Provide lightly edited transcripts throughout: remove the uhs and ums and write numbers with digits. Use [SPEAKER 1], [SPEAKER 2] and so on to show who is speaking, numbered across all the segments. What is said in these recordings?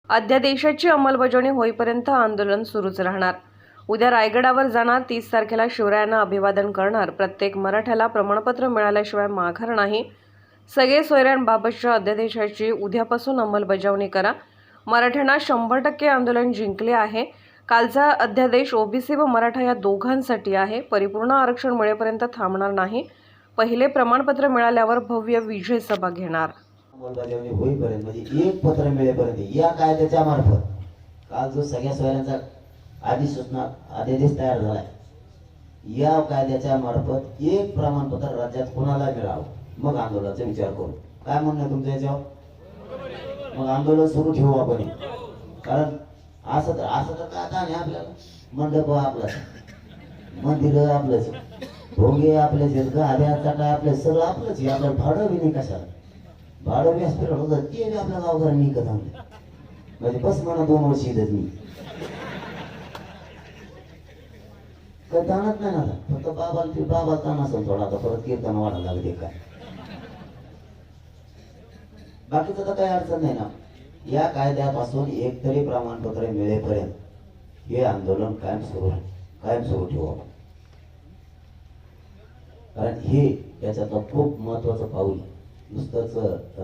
[SPEAKER 1] अध्यादेशाची अंमलबजावणी होईपर्यंत आंदोलन सुरूच राहणार। उद्या रायगडावर जाणार, 30 तारखेला शिवरायांना अभिवादन करणार। प्रत्येक मराठ्याला प्रमाणपत्र मिळाल्याशिवाय माघार नाही। सगळे सोयऱ्यांबाबतच्या अध्यादेशाची उद्यापासून अंमलबजावणी करा। मराठ्यांना 100% आंदोलन जिंकले आहे। कालचा अध्यादेश ओबीसी व मराठा या दोघांसाठी आहे। परिपूर्ण आरक्षण मिळेपर्यंत थांबणार नाही। पहिले प्रमाणपत्र मिळाल्यावर भव्य विजय सभा घेणार।
[SPEAKER 2] अंमलबजावणी होईपर्यंत म्हणजे एक पत्र मिळेपर्यंत या कायद्याच्या मार्फत काल जो सगळ्या सोयऱ्यांचा अधिसूचना अध्यादेश तयार झालाय, या कायद्याच्या मार्फत एक प्रमाणपत्र राज्यात कोणाला मिळावं, मग आंदोलनाचा विचार करू। काय म्हणणं आहे तुमच्या याच्यावर? मग आंदोलन सुरू ठेवू आपण। कारण असं तर काय आता नाही, आपल्याला मंडप आपलाच, मंदिर आपलंच, भोंगे आपलेच, गाड्याचा काय आपलं सगळं आपलंच। आपलं भाडं बी नाही, कशाला भाडं बी हॉस्पिटल होतं ते बी आपल्या गावघरांनी विकत आणलं, म्हणजे बस म्हणा 2 वर्ष इथं मी काय ताणत नाही ना। फक्त बाबा ताण असेल थोडा, आता परत कीर्तन वाढायला लागते काय, बाकीचं तर काही अडचण नाही ना। या कायद्यापासून एक तरी प्रमाणपत्र मिळेपर्यंत हे आंदोलन कायम सुरू ठेवू। कारण हे याच्यातलं खूप महत्वाचं पाऊल नुसतंच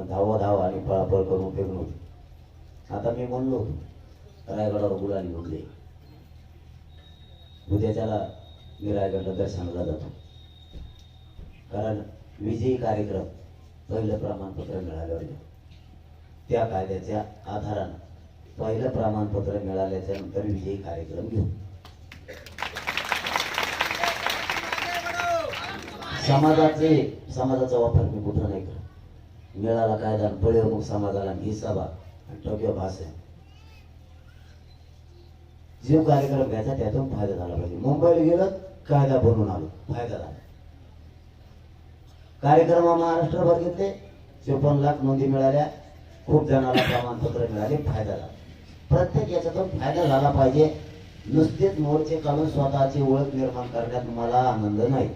[SPEAKER 2] धावा आणि पळापळ करून उपयोग नव्हतं। आता मी म्हणलो होतो रायगडावर गुलाल घेऊन जाईल, उद्याच्याला मी रायगडला दर्शनाला जातो। कारण विजयी कार्यक्रम पहिलं प्रमाणपत्र मिळाल्यावर त्या कायद्याच्या आधारानं पहिलं प्रमाणपत्र मिळाल्याच्या नंतर विजयी कार्यक्रम घेऊ। समाजाचा वापर मी कुठं नाही करत। मिळाला कायदा पळेव मग समाजाला ही सभा आणि टोक्यो भास आहे। जो कार्यक्रम घ्यायचा त्यातून फायदा झाला पाहिजे। मुंबईला गेलं, कायदा बनवून आलो, फायदा झाला। कार्यक्रम महाराष्ट्रभर घेतले, 54 लाख नोंदी मिळाल्या, खूप जणांना प्रमाणपत्र मिळाले, फायदा झाला। प्रत्येक याच्यातून फायदा झाला पाहिजे। नुसतेच मोर्चे काढून स्वतःची ओळख निर्माण करण्यात मला आनंद नाही।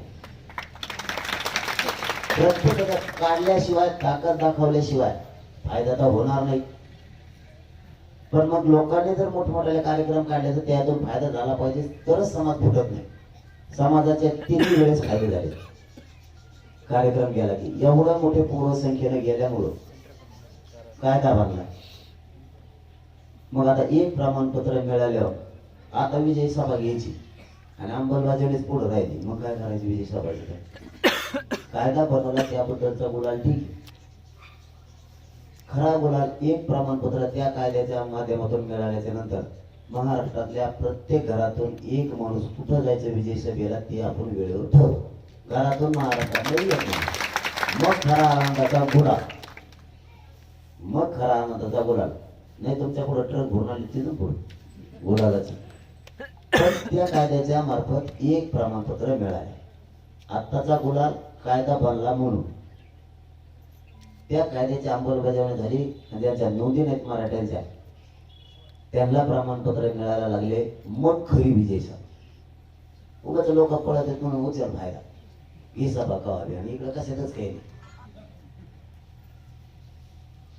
[SPEAKER 2] प्रत्येकाला काढल्याशिवाय, ताकद दाखवल्याशिवाय फायदा तर होणार नाही। पण मग लोकांनी जर मोठमोठे कार्यक्रम काढले तर त्यातून फायदा झाला पाहिजे, तरच समाज फुटत नाही। समाजाचे 3 वेळेस फायदे झाले कार्यक्रम गेला की। एवढं मोठे पूर्ण संख्येने गेल्यामुळं कायदा बनला। मग आता एक प्रमाणपत्र मिळाल्यावर आता विजयी सभा घ्यायची आणि अंमलबजावणीच पुढे राहिली, मग काय करायची विजयी सभा? कायदा बनवला त्याबद्दलचा गुलाल ठीक, खरा गुलाल एक प्रमाणपत्र त्या कायद्याच्या माध्यमातून मिळाल्याच्या नंतर महाराष्ट्रातल्या प्रत्येक घरातून एक माणूस कुठं जायचं विजय सभेला ते आपण वेळेवर ठरवू। घरातून महाराष्ट्रात येत नाही, मग खरा आनंदाचा गुलाल, मग खरा आनंदाचा गुलाल। नाही तुमच्या पुढे ट्रक भरून आली तिथून पुढे गुलालाची। पण त्या कायद्याच्या मार्फत एक प्रमाणपत्र मिळाले। आत्ताचा गुलाल कायदा बनला म्हणून त्या कायद्याची अंमलबजावणी झाली, ज्यांच्या नोंदी नाहीत मराठ्यांच्या त्यांना प्रमाणपत्र मिळायला लागले, मग खरी विजय सभा। उगाच लोक पळत आहेत म्हणून उचल फायदा ही सभा कवावी, आणि इकडे कशातच काही नाही।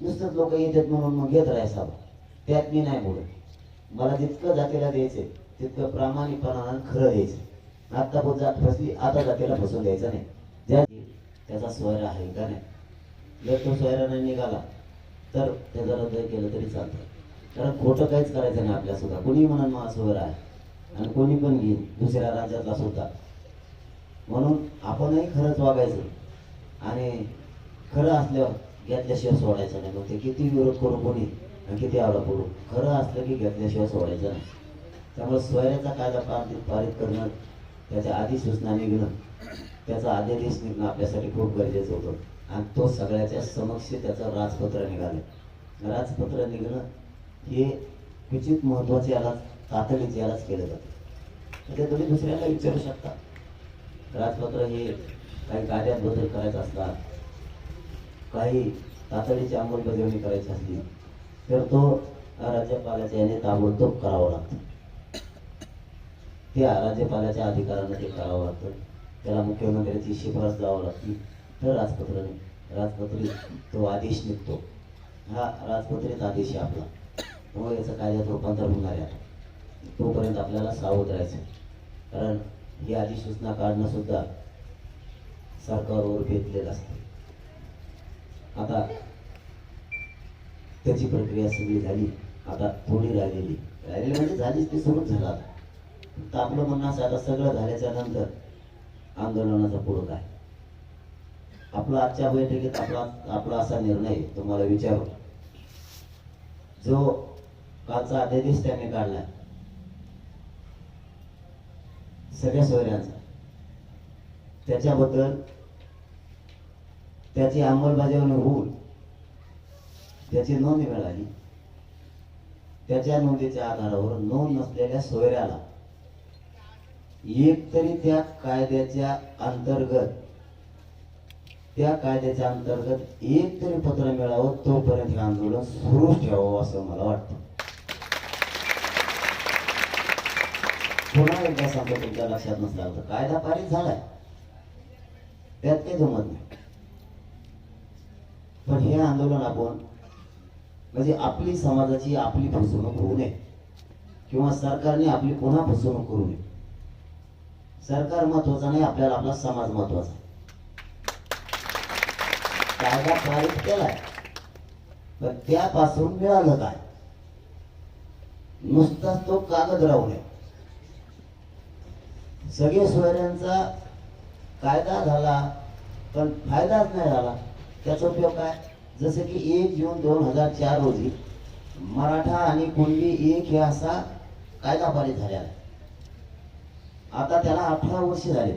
[SPEAKER 2] नुसतंच लोक येतात म्हणून मग घेत राहाय सभा, त्यात मी नाही बोलत। मला जितकं जातीला द्यायचे तितकं प्रामाणिकपणानं खरं द्यायचं। आता पण जात फसली, आता जातीला फसवून द्यायचं नाही। त्याचा सोयरा आहे का नाही, जर तो सोयरा नाही निघाला तर त्याचा रद्द केलं तरी चालतं। कारण खोटं काहीच करायचं नाही आपल्या सुद्धा। कोणी म्हणून मला सोयरा आहे आणि कोणी पण घेईन दुसऱ्या राज्यातला सुद्धा, म्हणून आपणही खरंच वागायचं आणि खरं असल्यावर घेतल्याशिवाय सोडायचं नाही। मग ते किती विरोध करू कोणी आणि किती आवडा पडू, खरं असलं की घेतल्याशिवाय सोडायचं नाही। त्यामुळे सोयऱ्याचा कायदा पारित करणं, त्याच्या अधिसूचना निघणं, त्याचा अध्यादेश निघणं आपल्यासाठी खूप गरजेचं होतं। आणि तो सगळ्याच्या समक्ष त्याचं राजपत्र निघालं। राजपत्र निघणं हे क्वचित महत्वाचे, याला तातडीचे यालाच केलं जातं। ते तुम्ही दुसऱ्याला विचारू शकता। राजपत्र हे काही कार्यात बदल करायचा असतात, काही तातडीची अंमलबजावणी करायची असली तर तो राज्यपालाच्या याने ताबडतोब करावं लागतं। त्या राज्यपालाच्या अधिकारानं ते करावं लागतं। त्याला मुख्यमंत्र्याची शिफारस द्यावं लागते, तर राजपत्रित तो आदेश निघतो। हा राजपत्रित आदेश आहे आपला। मग याचं कायद्यात रूपांतर होणार आहे. तोपर्यंत आपल्याला सावध राहायचं, कारण ही अधिसूचना काढणं सुद्धा सरकारवर बेतलेलं असतं. आता त्याची प्रक्रिया सगळी झाली, आता थोडी राहिलेली म्हणजे झालीच, ती सुरूच झाला. तर आपलं म्हणणं असं, आता सगळं झाल्याच्या नंतर आंदोलनाचा पुढं काय. आपला आजच्या बैठकीत आपला असा निर्णय तुम्हाला विचारू, जो कालचा अध्यादेश त्याने काढला सगळ्या सोयऱ्यांचा, त्याच्याबद्दल त्याची अंमलबजावणी होऊन त्याची नोंद मिळाली. त्याच्या नोंदीच्या आधारावर नोंद नसलेल्या सोयऱ्याला एक तरी त्या कायद्याच्या अंतर्गत एक तरी पत्र मिळावं, तोपर्यंत हे आंदोलन सुरूच ठेवावं असं मला वाटतं. पुन्हा एकदा सांगतो, तुमच्या लक्षात नसलं तर कायदा पारित झालाय, त्यात काही जमत नाही. पण हे आंदोलन आपण म्हणजे आपली समाजाची आपली फसवणूक होऊ नये, किंवा सरकारने आपली पुन्हा फसवणूक करू नये. सरकार महत्वाचा नाही, आपल्याला आपला समाज महत्वाचा. कायदा पारित केलाय, पण त्यापासून मिळालं काय? नुसताच तो कागद राहू नये. सगळे सोयऱ्यांचा कायदा झाला पण फायदाच नाही झाला. त्याचा उपयोग काय? जसं की 1 जून 2004 रोजी मराठा आणि कुणबी एक हे असा कायदा पारित झालेला आहे. आता त्याला 18 वर्ष झाले,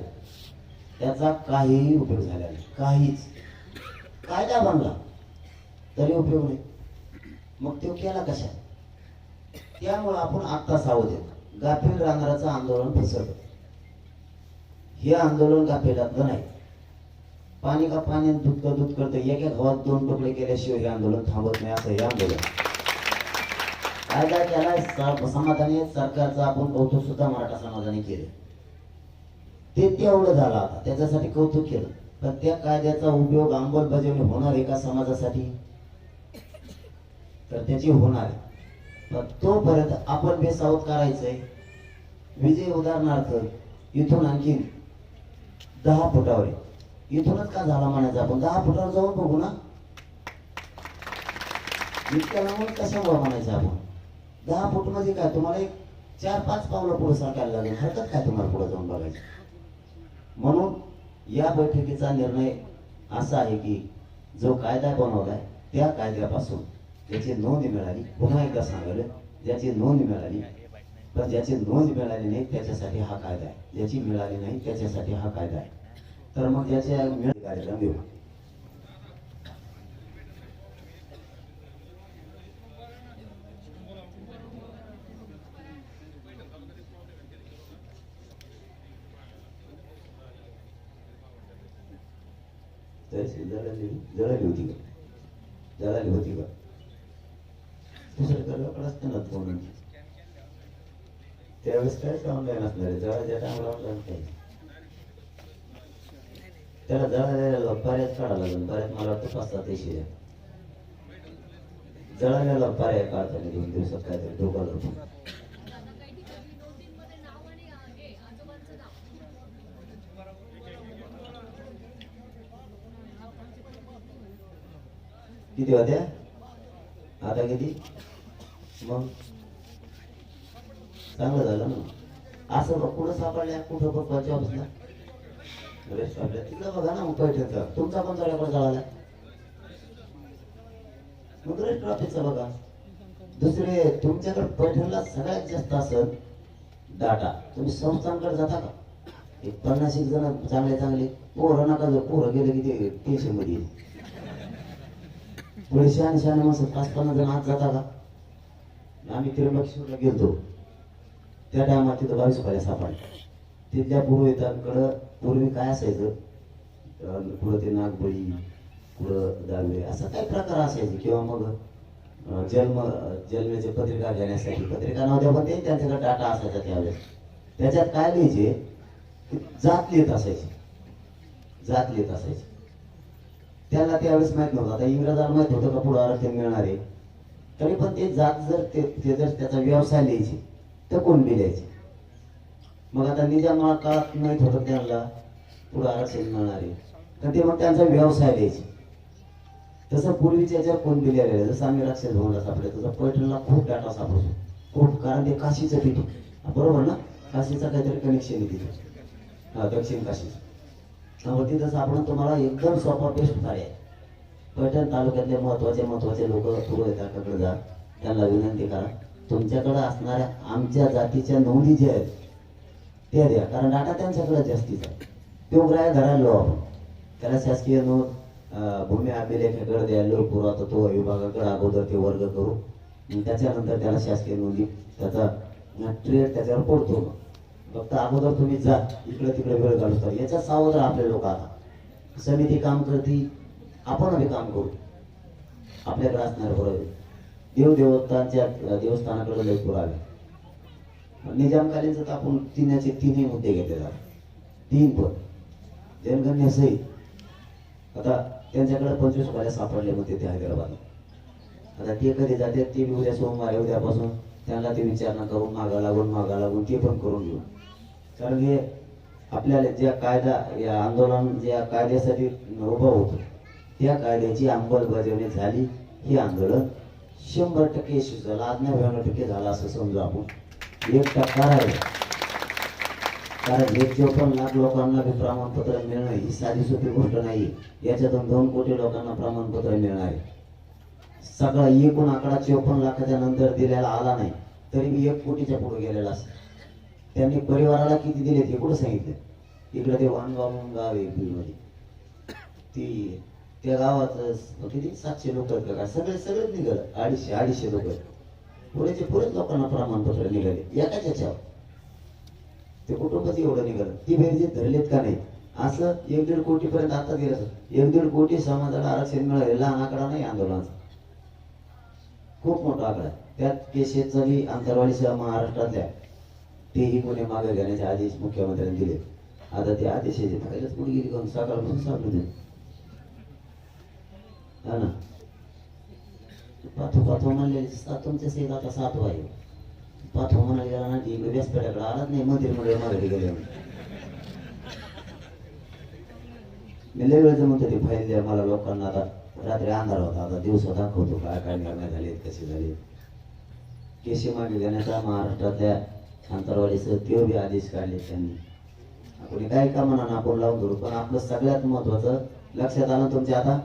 [SPEAKER 2] त्याचा काहीही उपयोग झाला नाही, काहीच. कायदा बनला तरी उपयोग नाही, मग तो केला कशा? त्यामुळे आपण आत्ता सावध आहे. गाफील राहणाराचं आंदोलन फसवलं. हे आंदोलन गाफीलातलं नाही. पाणी का पाण्यात दूध का दूध करतं, एका गावात 2 तुकडे केल्याशिवाय हे आंदोलन थांबत नाही. असं हे आंदोलन कायदा केला समाधानी, सरकारचं आपण कौतुक सुद्धा मराठा समाजाने केले. ते तेवढं झालं, आता त्याच्यासाठी कौतुक केलं. पण त्या कायद्याचा उपयोग अंमलबजावणी होणार एका समाजासाठी, तर त्याची होणार आहे. पण तोपर्यंत आपण बेसावध करायचंय. विजय उदाहरणार्थ इथून आणखी 10 फुटावर आहे. इथूनच का झाला म्हणायचं, आपण 10 फुटावर जाऊन बघू ना. इतक्या लांबून कशामुळे म्हणायचं आपण? 10 फूट मध्ये काय, तुम्हाला एक 4-5 पावलं पुढे सरकायला लागेल, हरकत काय तुम्हाला पुढे जाऊन बघायचं. म्हणून या बैठकीचा निर्णय असा आहे की जो कायदा बनवलाय त्या कायद्यापासून त्याची नोंद मिळाली. पुन्हा एकदा सांगायला, ज्याची नोंद मिळाली, पण ज्याची नोंद मिळाली नाही त्याच्यासाठी हा कायदा आहे. ज्याची मिळाली नाही त्याच्यासाठी हा कायदा आहे. तर मग ज्याच्या कार्यक्रम घेऊ. जळाली होती का दुसरं करावं असतं ना फोन. त्यावेळेस कायच ऑनलाईन असणार आहे. जळाच्या टाइमला ऑनलाईन काही, त्याला जळालेला पर्याय काढावा लागेल. बऱ्याच मला वाटतं 5-7 देशी जळालेला पर्याय काढताना 2 दिवसात काहीतरी डोका जातो. किती होत्या आता? किती? मग चांगलं झालं ना. असं कुठं सापडल्या, कुठं बघ ऑफिसला तिथलं बघा ना. मग पैठणचा तुमचा पण जळाकडे जळाला, मग रेस्ट ऑफिसचा बघा. दुसरे तुमच्याकडे पैठणला सगळ्यात जास्त असं डाटा. तुम्ही संस्थांकडे जाता का? एक 50 जण चांगले पोरं नका जर पोरं गेले की ते टेन्शन मध्ये येईल. पुढे शहाणे मस्त 5-50 जण आत जाता का? आम्ही त्र्यंबकेश्वरला गेलतो त्या टायमात तिथं 22 रुपये सापडल्या. तिथल्या पुरोहितांकडं पूर्वी काय असायचं, पुढं ते नागबळी, पुढं दावे असा काही प्रकार असायचे. किंवा मग जन्माचे पत्रिका घेण्यासाठी पत्रिका नव्हत्या, पण ते त्यांच्याकडे डाटा असायचा त्यावेळेस. त्याच्यात काय लिहायचे, जात लिहित असायचे. त्याला त्यावेळेस माहित नव्हतं. आता इंग्रजांना माहित होतं का पुढं आरक्षण मिळणार आहे. तरी पण ते जात जर ते जर त्याचा व्यवसाय द्यायचे तर कुणबी द्यायचे. मग आता निजामा काळात माहीत होतं त्यांना पुढं आरक्षण मिळणार आहे, तर ते मग त्यांचा व्यवसाय द्यायचे. तसं पूर्वीच्या ज्या कुणबी दिलेल्या, जसं आम्ही राक्षस भवनला सापडले, तसं पैठणला खूप डाटा सापडतो खूप, कारण ते काशीचं पीठ आहे. बरोबर ना, काशीचा काहीतरी कनेक्शन आहे तिथे, दक्षिण काशी. त्यामुळे तिथं सापडून तुम्हाला एकदम सोपा बेस्ट पर्याय. पैठण तालुक्यातले महत्वाचे लोक पूर्व येतात जा, त्यांना विनंती करा तुमच्याकडे असणाऱ्या आमच्या जातीच्या नोंदी ज्या आहेत त्या द्या, कारण डाटा त्यांच्याकडे जास्तीचा आहे. तो ग्राह्य धरायला लो आपण, त्याला शासकीय नोंद भूमी अभिलेखाकडे द्यायला पुरातत्व विभागाकडे अगोदर ते वर्ग करू, त्याच्यानंतर त्याला शासकीय नोंदी त्याचा ट्रेड त्याच्यावर पडतो. फक्त अगोदर तुम्ही जा इकडे तिकडे वेळ घालतो, याचा सावध राहा आपले लोक. आता समिती काम करते, आपण बी काम करू. आपल्याकडे असणारे पुरावे देवदेवतांच्या देवस्थानाकडे लय पुरावे. निजामकालीनच आपण तिन्ही मुद्दे घेतले जातात, 3 पण जनगणने सहित. आता त्यांच्याकडे 25 खोल्या सापडले होते ते हैदराबादला. आता ते कधी जाते ते बी उद्या सोमवार उद्यापासून त्यांना ते विचारणा करून मागा लागून ते पण करून घेऊ. कारण हे आपल्याला ज्या कायदा या आंदोलन ज्या कायद्यासाठी उभं होतं त्या कायद्याची अंमलबजावणी झाली. हे आंदोलन 100% यशस्वी झालं, आज 99% झालं असं समजू आपण. 1% राहिलं. कारण 54 लाख लोकांना बी प्रमाणपत्र मिळणं ही साधी सोपी गोष्ट नाही. याच्यातून 2 कोटी लोकांना प्रमाणपत्र मिळणार आहे. सगळा एकूण आकडा 54 लाखाच्या नंतर दिलेला आला नाही, तरी मी 1 कोटीच्या पुढे गेलेला असं. त्यांनी परिवाराला किती दिले ते कुठं सांगितलं. इकडे ते वाणगाव म्हणून गाव आहे बीडमध्ये, ती त्या गावात किती 700 लोक आहेत का, सगळेच निघालं. 250 लोक पुरेच लोकांना प्रमाणपत्र निघाले एकाच याच्यावर. ते कुटुंबात एवढं निघालं. ती बेरजे धरलेत का नाही, असं 1-1.5 कोटी पर्यंत आता गेलं. 1-1.5 कोटी समाजाला आरक्षण मिळाले, लहान आकडा नाही आंदोलनाचा, खूप मोठा आकडा. त्यात केशेचा बी आंतरवाडीसह महाराष्ट्रातल्या तेही कोणी मागे घेण्याचे आदेश मुख्यमंत्र्यांनी दिले. आता ते आदेशाचे फाईलच पुढे गेली करून सकाळपासून सापडले हा ना. पाठो म्हणले तुमच्या सहित आता 7 आहे. पाठो म्हणाले गेला ना की व्यासपेठाकडे आलाच नाही, मंदिर मागे गेले. मी लय वेळचं म्हणतो ते फाईल द्या मला लोकांना. आता रात्री अंधार होता, आता दिवसा दाखवतो काय निर्णय झाले कसे झाले. केशी मागे घेण्याचा महाराष्ट्रातल्या आंतरवाडीसह ते बी आदेश काढले त्यांनी. कोणी काही का म्हणा आपण लावून धरू, पण आपलं सगळ्यात महत्वाचं लक्षात आलं तुमच्या. आता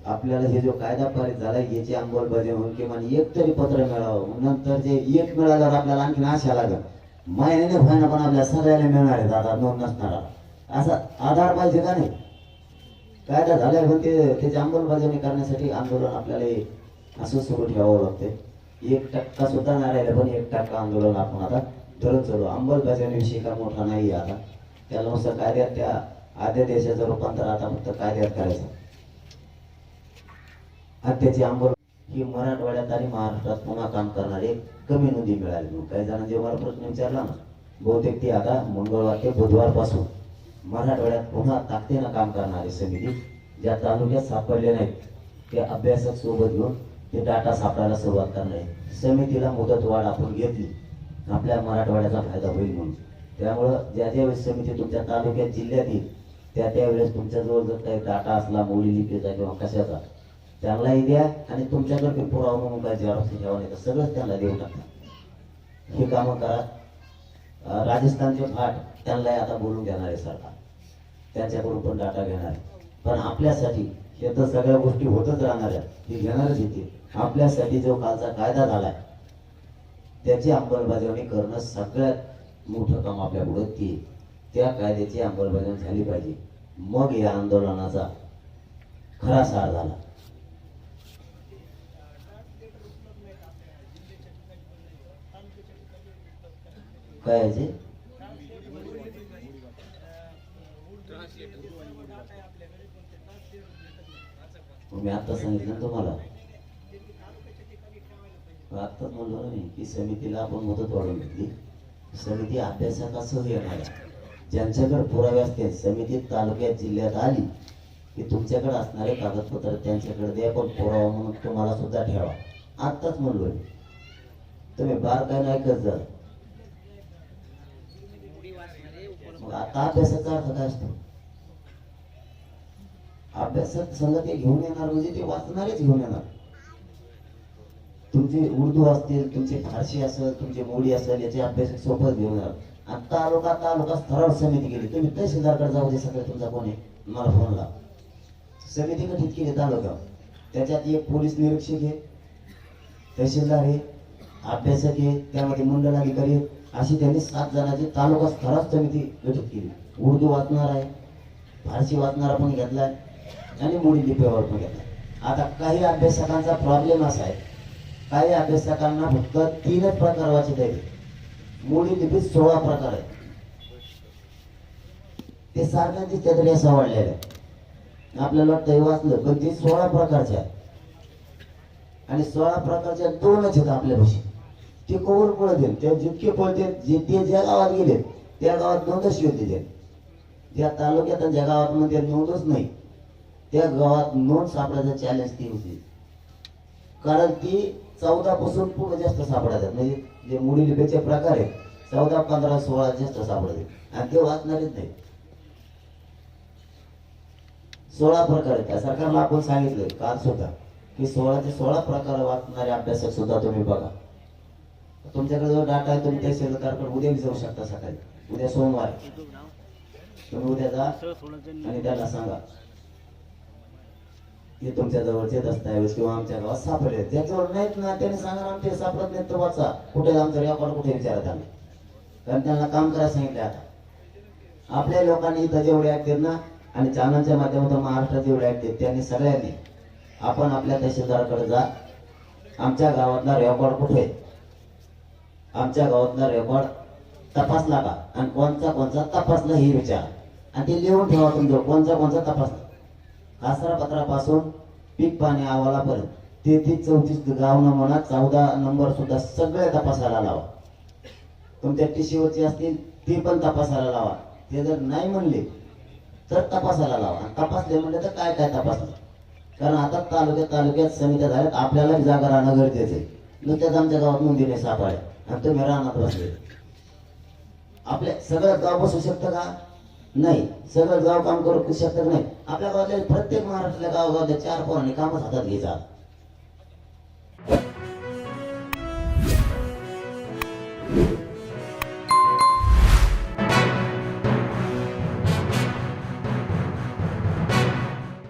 [SPEAKER 2] आपल्याला हे जो कायदा पारित झाला याची अंमलबजावणी होऊन किमान 1 तरी पत्र मिळावं. नंतर जे 1 मिळाल्यावर आपल्याला आणखी आशा लागेल महिन्याने व्हायना, पण आपल्या सगळ्याला मिळणार आहे दादा नोंद नसणारा असा आधार पाहिजे का नाही. कायदा झाल्यावर पण त्याची अंमलबजावणी करण्यासाठी आंदोलन आपल्याला असं सुरू ठेवावं लागते. 1% सुद्धा नाही राहिलं, पण 1% आंदोलन आपण आता धरून चालू. अंमलबजावणी विषय का मोठा नाही आता. त्याला नुसतं कायद्यात त्या अध्यादेशाचं रूपांतर आता फक्त कायद्यात करायचं. आणि त्याची अंमल ही मराठवाड्यात आणि महाराष्ट्रात पुन्हा काम करणारे कमी नोंदी मिळाली. म्हणून काही जणांनी मला प्रश्न विचारला ना, बहुतेक ती आता मंगळवार ते बुधवार पासून मराठवाड्यात पुन्हा ताकदीनं काम करणारी समिती ज्या तालुक्यात सापडले नाहीत ते अभ्यासक सोबत घेऊन ते डाटा सापडायला सुरुवात करणार आहे. समितीला मुदतवाढ आपण घेतली, आपल्या मराठवाड्याचा फायदा होईल म्हणून. त्यामुळं ज्या ज्यावेळेस समिती तुमच्या तालुक्यात जिल्ह्यात येईल त्यावेळेस तुमच्याजवळ जर काही डाटा असला मौली लिपीचा किंवा कशाचा त्यांनाही द्या, आणि तुमच्याकडे पुरावा म्हणून काय झेरॉक्स ठेवा नाही तर सगळंच त्यांना देऊ टाका. हे कामं करा. राजस्थानचे फाट त्यांना आता बोलून घेणार आहे सरकार, त्यांच्याकडून पण डाटा घेणार आहे. पण आपल्यासाठी हे तर सगळ्या गोष्टी होतच राहणार आहेत, हे घेणारच येते. आपल्यासाठी जो कालचा कायदा झालाय त्याची अंमलबजावणी करणं सगळ्यात मोठं काम आपल्या पुढे की त्या कायद्याची अंमलबजावणी झाली पाहिजे. मग या आंदोलनाचा खरा सार झाला. काय आहे मी आता सांगितलं तुम्हाला, आत्ताच म्हणलो ना मी की समितीला आपण मुदत वाढवून घेतली. समिती अभ्यासकासह येणार आहे. ज्यांच्याकडे पुरावे असते समिती तालुक्यात जिल्ह्यात आली की तुमच्याकडे असणारे कागदपत्र त्यांच्याकडे द्या, पण पुरावा म्हणून तुम्हाला सुद्धा ठेवा. आत्ताच म्हणलोय, तुम्ही बारकाईने ऐकत जा. मग आता अभ्यासाचा अर्थ काय असतो? अभ्यासात संगत ते घेऊन येणार म्हणजे ते वाचणारेच घेऊन येणार. तुमची उर्दू असतील, तुमची फारसी असेल, तुमची मोडी असेल, याचे अभ्यास सोबत घेऊन येणार. आता आलो का स्थराव समिती केली. तुम्ही तहसीलदारकडे जाऊ दे, सगळं तुमचा कोण आहे मला फोन लाव. समिती गठीत केली तालुका, त्याच्यात एक पोलीस निरीक्षक आहे, तहसीलदार आहे, अभ्यासक आहे, त्यामध्ये मंडल अधिकारी आहे. अशी त्यांनी 7 जणांची तालुका स्थराव समिती गठीत केली. उर्दू वाचणार आहे, फारसी वाचणारा पण घेतलाय आणि मोडी लिपीवर पण घेतलाय. आता काही अभ्यासकांचा प्रॉब्लेम असा आहे, काही अभ्यासकांना फक्त 3च प्रकार वाचता येते. मोडी लिपीत 16 प्रकार आहेत. ते सारख्यांची त्यातरी असं वाढलेलं आहे. आपल्याला वाटतं वाचलं, पण ते 16 प्रकारचे आहेत. आणि 16 प्रकारच्या 2च आहेत आपल्यापाशी. ते कवर पळत ते जितके पळते, जे ज्या गावात गेले त्या गावात नोंदच होते. ते ज्या तालुक्यात ज्या गावात मध्ये नोंदच नाही, त्या गावात नोंद सापडायचं चॅलेंज ती होती. कारण ती 14 पासून पुढे जास्त सापडतात. म्हणजे जे मोडी लिपीचे प्रकार आहेत 14, 15, 16 जास्त सापडते आणि ते वाचणारच नाही. 16 प्रकार आहेत. त्या सरकारला आपण सांगितलं काल सुद्धा की 16 ते 16 प्रकार वाचणारे अभ्यासक सुद्धा तुम्ही बघा. तुमच्याकडे जो डाटा आहे तुम्ही त्या सरकारकडे उद्या जाऊ शकता. सकाळी उद्या सोमवार तुम्ही उद्या जा आणि त्याला सांगा की तुमच्या जवळचे दस्तावेज किंवा आमच्या गावात सापडले. ज्याच्यावर नाहीत ना त्याने सांगा आमचे सापडत नाहीत तर वाचा. कुठे आमचं रेकॉर्ड कुठे विचारत आले, कारण त्यांना काम करायला सांगितलं. आता आपल्या लोकांनी इथं जेवढे आहेत ना आणि चॅनलच्या माध्यमातून महाराष्ट्रात जेवढे आहेत त्यांनी सगळ्यांनी आपण आपल्या तहसीलदाराकडे जा. आमच्या गावातला रेकॉर्ड कुठे, आमच्या गावातला रेकॉर्ड तपासला का आणि कोणचा तपासला हे विचार आणि ते लिहून ठेवा. तुमचं कोणचा तपासला. कासरा पत्रापासून पीक पाणी अहवालापर्यंत 33-34 गाव नमुना 14 नंबर सुद्धा सगळे तपासायला लावा. तुमच्या टीसीवरची असतील ती पण तपासायला लावा. ते जर नाही म्हणले तर तपासायला लावा. तपासले म्हणले तर काय तपासलं. कारण आता तालुक्यात समित्या झाल्यात. आपल्याला जागा राहणं गरजेचं आहे. नुकत्याच आमच्या गावात नोंदी नाही सापडल्या आणि तुम्ही राहणार बसले. आपल्या सगळं गाव बसू शकतं का? नाही. सगळं गाव काम करू शकत नाही. आपल्या गावातल्या प्रत्येक महाराष्ट्रातल्या गावातल्या 4 पोरांनी कामच हातात घ्यायचा.